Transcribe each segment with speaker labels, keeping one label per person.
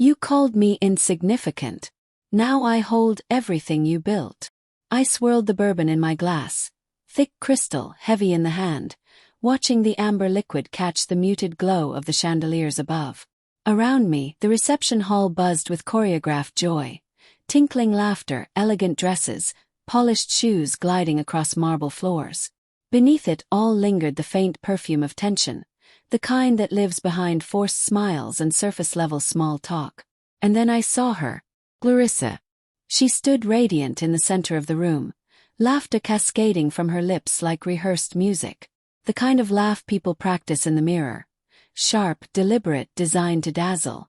Speaker 1: You called me insignificant. Now I hold everything you built. I swirled the bourbon in my glass, thick crystal, heavy in the hand, watching the amber liquid catch the muted glow of the chandeliers above. Around me, the reception hall buzzed with choreographed joy. Tinkling laughter, elegant dresses, polished shoes gliding across marble floors. Beneath it all lingered the faint perfume of tension, the kind that lives behind forced smiles and surface-level small talk. And then I saw her, Clarissa. She stood radiant in the center of the room, laughter cascading from her lips like rehearsed music, the kind of laugh people practice in the mirror, sharp, deliberate, designed to dazzle.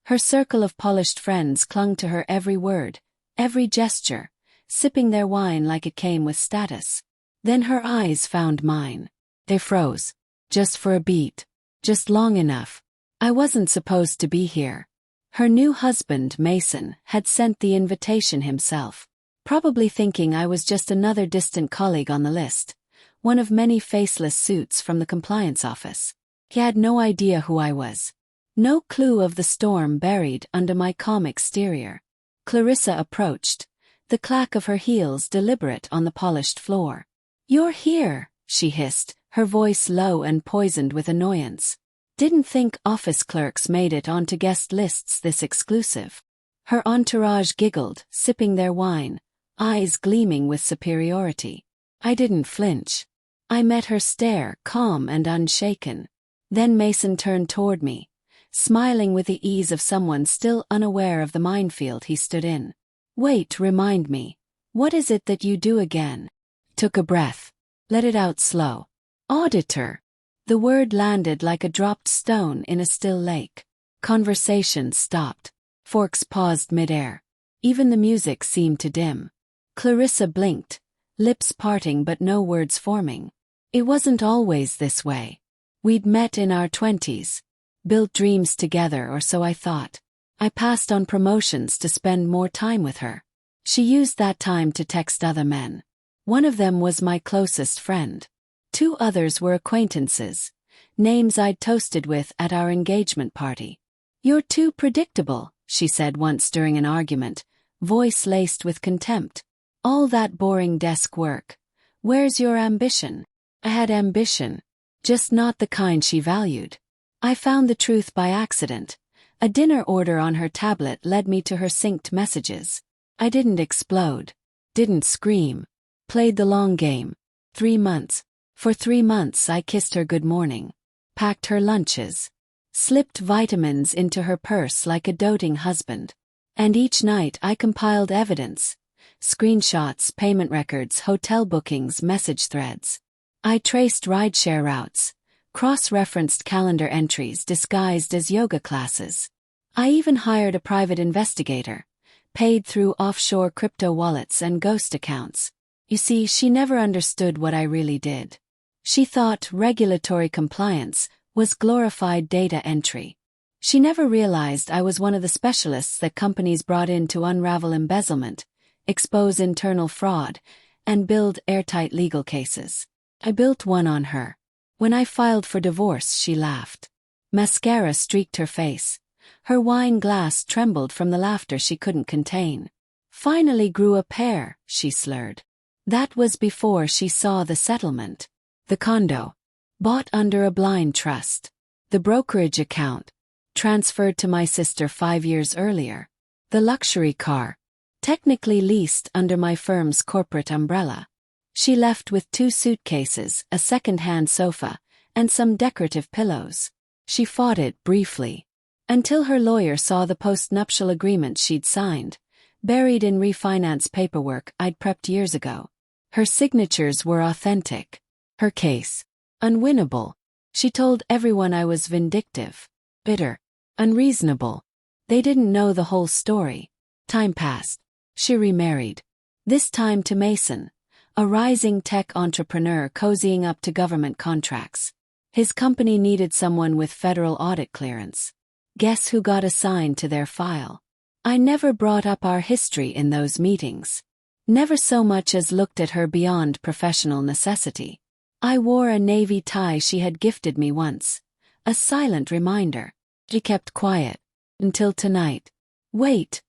Speaker 1: Her circle of polished friends clung to her every word, every gesture, sipping their wine like it came with status. Then her eyes found mine. They froze. Just for a beat. Just long enough. I wasn't supposed to be here. Her new husband, Mason, had sent the invitation himself, probably thinking I was just another distant colleague on the list, one of many faceless suits from the compliance office. He had no idea who I was. No clue of the storm buried under my calm exterior. Clarissa approached, the clack of her heels deliberate on the polished floor. "You're here," she hissed, her voice low and poisoned with annoyance. Didn't think office clerks made it onto guest lists this exclusive. Her entourage giggled, sipping their wine, eyes gleaming with superiority. I didn't flinch. I met her stare, calm and unshaken. Then Mason turned toward me, smiling with the ease of someone still unaware of the minefield he stood in. "Wait, remind me. What is it that you do again?" Took a breath. Let it out slow. "Auditor." The word landed like a dropped stone in a still lake. Conversation stopped. Forks paused midair. Even the music seemed to dim. Clarissa blinked, lips parting but no words forming. It wasn't always this way. We'd met in our 20s, built dreams together, or so I thought. I passed on promotions to spend more time with her. She used that time to text other men. One of them was my closest friend. 2 others were acquaintances, names I'd toasted with at our engagement party. "You're too predictable," she said once during an argument, voice laced with contempt. "All that boring desk work. Where's your ambition?" I had ambition, just not the kind she valued. I found the truth by accident. A dinner order on her tablet led me to her synced messages. I didn't explode. Didn't scream. Played the long game. 3 months. For 3 months I kissed her good morning. Packed her lunches. Slipped vitamins into her purse like a doting husband. And each night I compiled evidence. Screenshots, payment records, hotel bookings, message threads. I traced rideshare routes. Cross-referenced calendar entries disguised as yoga classes. I even hired a private investigator. Paid through offshore crypto wallets and ghost accounts. You see, she never understood what I really did. She thought regulatory compliance was glorified data entry. She never realized I was one of the specialists that companies brought in to unravel embezzlement, expose internal fraud, and build airtight legal cases. I built one on her. When I filed for divorce, she laughed. Mascara streaked her face. Her wine glass trembled from the laughter she couldn't contain. "Finally grew a pair," she slurred. That was before she saw the settlement. The condo. Bought under a blind trust. The brokerage account. Transferred to my sister 5 years earlier. The luxury car. Technically leased under my firm's corporate umbrella. She left with 2 suitcases, a second-hand sofa, and some decorative pillows. She fought it briefly. Until her lawyer saw the post-nuptial agreement she'd signed, buried in refinance paperwork I'd prepped years ago. Her signatures were authentic. Her case. Unwinnable. She told everyone I was vindictive. Bitter. Unreasonable. They didn't know the whole story. Time passed. She remarried. This time to Mason, a rising tech entrepreneur cozying up to government contracts. His company needed someone with federal audit clearance. Guess who got assigned to their file? I never brought up our history in those meetings. Never so much as looked at her beyond professional necessity. I wore a navy tie she had gifted me once. A silent reminder. She kept quiet. Until tonight. Wait.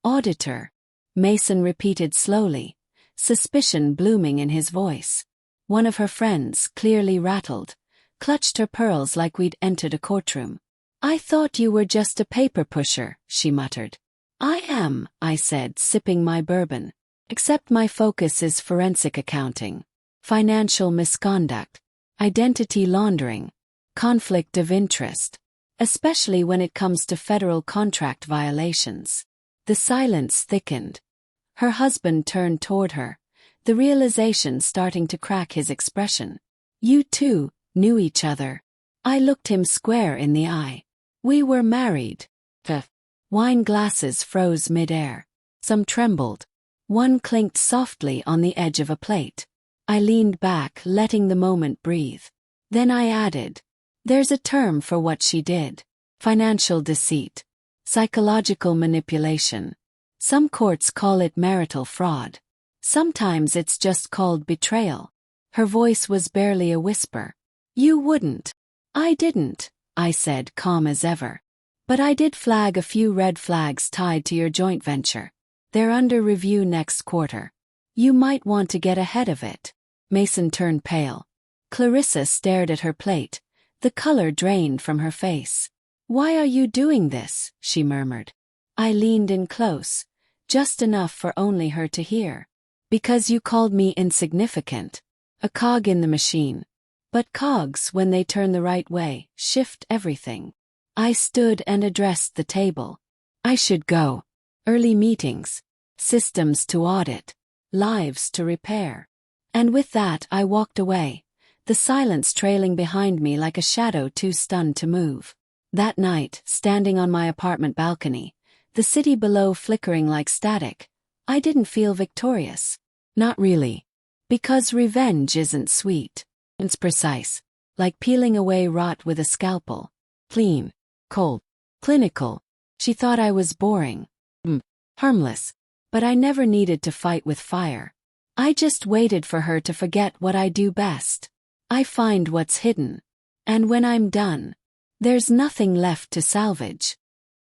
Speaker 1: Auditor. Mason repeated slowly, suspicion blooming in his voice. One of her friends, clearly rattled, clutched her pearls like we'd entered a courtroom. I thought you were just a paper pusher, she muttered. I am, I said, sipping my bourbon. Except my focus is forensic accounting, financial misconduct, identity laundering, conflict of interest, especially when it comes to federal contract violations. The silence thickened. Her husband turned toward her, the realization starting to crack his expression. You two knew each other. I looked him square in the eye. We were married. The wine glasses froze midair. Some trembled. One clinked softly on the edge of a plate. I leaned back, letting the moment breathe. Then I added, there's a term for what she did. Financial deceit. Psychological manipulation. Some courts call it marital fraud. Sometimes it's just called betrayal. Her voice was barely a whisper. You wouldn't. I didn't, I said, calm as ever. But I did flag a few red flags tied to your joint venture. They're under review next quarter. You might want to get ahead of it. Mason turned pale. Clarissa stared at her plate, the color drained from her face. Why are you doing this? She murmured. I leaned in close, just enough for only her to hear. Because you called me insignificant. A cog in the machine. But cogs, when they turn the right way, shift everything. I stood and addressed the table. I should go. Early meetings. Systems to audit. Lives to repair. And with that I walked away, the silence trailing behind me like a shadow too stunned to move. That night, standing on my apartment balcony, the city below flickering like static, I didn't feel victorious. Not really. Because revenge isn't sweet. It's precise. Like peeling away rot with a scalpel. Clean. Cold. Clinical. She thought I was boring. Harmless. But I never needed to fight with fire. I just waited for her to forget what I do best. I find what's hidden. And when I'm done, there's nothing left to salvage.